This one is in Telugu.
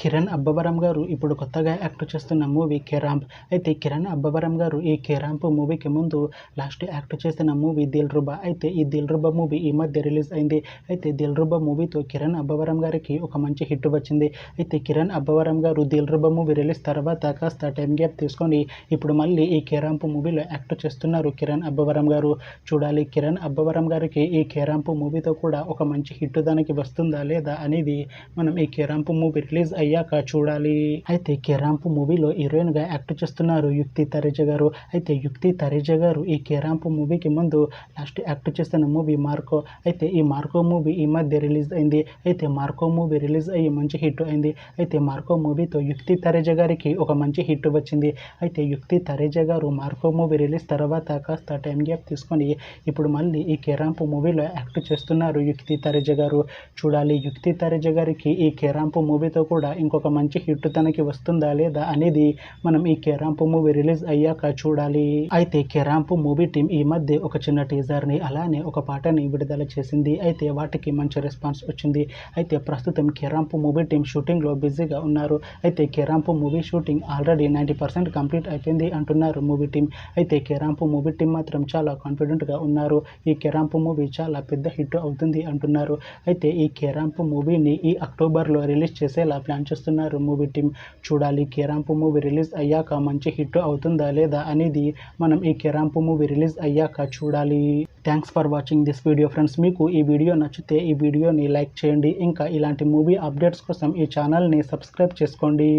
కిరణ్ అబ్బవరం గారు ఇప్పుడు కొత్తగా యాక్ట్ చేస్తున్న మూవీ కేరాంప్. అయితే కిరణ్ అబ్బవరం గారు ఈ కేరాంప్ మూవీకి ముందు లాస్ట్ యాక్ట్ చేసిన మూవీ దిల్రుబా. అయితే ఈ దిల్రుబా మూవీ ఈ మధ్య రిలీజ్ అయింది. అయితే దిల్రుబా మూవీతో కిరణ్ అబ్బవరం గారికి ఒక మంచి హిట్ వచ్చింది. అయితే కిరణ్ అబ్బవరం గారు దిల్రుబా మూవీ రిలీజ్ తర్వాత కాస్త టైం గ్యాప్ తీసుకొని ఇప్పుడు మళ్ళీ ఈ కేరాంప్ మూవీలో యాక్ట్ చేస్తున్నారు కిరణ్ అబ్బవరం గారు. చూడాలి కిరణ్ అబ్బవరం గారికి ఈ కేరాంప్ మూవీతో కూడా ఒక మంచి హిట్ దానికి వస్తుందా లేదా అనేది మనం ఈ కేరాంప్ మూవీ రిలీజ్ అయ్యాక చూడాలి. అయితే కేరాంప్ మూవీలో హీరోయిన్ గా యాక్ట్ చేస్తున్నారు యుక్తి తరేజ గారు. అయితే యుక్తి తరేజ గారు ఈ కేరాంప్ మూవీకి ముందు లాస్ట్ యాక్ట్ చేస్తున్న మూవీ మార్కో. అయితే ఈ మార్కో మూవీ ఈ మధ్య రిలీజ్ అయింది. అయితే మార్కో మూవీ రిలీజ్ అయ్యి మంచి హిట్ అయింది. అయితే మార్కో మూవీతో యుక్తి తరేజ గారికి ఒక మంచి హిట్ వచ్చింది. అయితే యుక్తి తరేజ గారు మార్కో మూవీ రిలీజ్ తర్వాత కాస్త టైం గ్యాప్ తీసుకొని ఇప్పుడు మళ్ళీ ఈ కేరాంప్ మూవీలో యాక్ట్ చేస్తున్నారు యుక్తి తరేజ గారు. చూడాలి యుక్తి తరేజ గారికి ఈ కేరాంప్ మూవీతో కూడా ఇంకొక మంచి హిట్ తనకి వస్తుందా లేదా అనేది మనం ఈ కేరాంప్ మూవీ రిలీజ్ అయ్యాక చూడాలి. అయితే కేరాంప్ మూవీ టీం ఈ మధ్య ఒక చిన్న టీజర్ ని అలానే ఒక పాటని విడుదల చేసింది. అయితే వాటికి మంచి రెస్పాన్స్ వచ్చింది. అయితే ప్రస్తుతం కేరాంప్ మూవీ టీం షూటింగ్ లో బిజీగా ఉన్నారు. అయితే కేరాంప్ మూవీ షూటింగ్ ఆల్రెడీ 90% కంప్లీట్ అయిపోయింది అంటున్నారు మూవీ టీం. అయితే కేరాంప్ మూవీ టీం మాత్రం చాలా కాన్ఫిడెంట్ గా ఉన్నారు. ఈ కేరాంప్ మూవీ చాలా పెద్ద హిట్ అవుతుంది అంటున్నారు. అయితే ఈ కేరాంప్ మూవీని ఈ అక్టోబర్ లో రిలీజ్ చేసేలా ప్లాన్ చేస్తున్నారు మూవీ టీం. చూడాలి కేరాంప్ మూవీ రిలీజ్ అయ్యాక మంచి హిట్ అవుతుందా లేదా అనేది మనం ఈ కేరాంప్ మూవీ రిలీజ్ అయ్యాక చూడాలి. Thanks for watching this video friends. మీకు ఈ వీడియో నచ్చితే ఈ వీడియోని లైక్ చేయండి. ఇంకా ఇలాంటి మూవీ అప్డేట్స్ కోసం ఈ ఛానల్ని సబ్స్క్రైబ్ చేసుకోండి.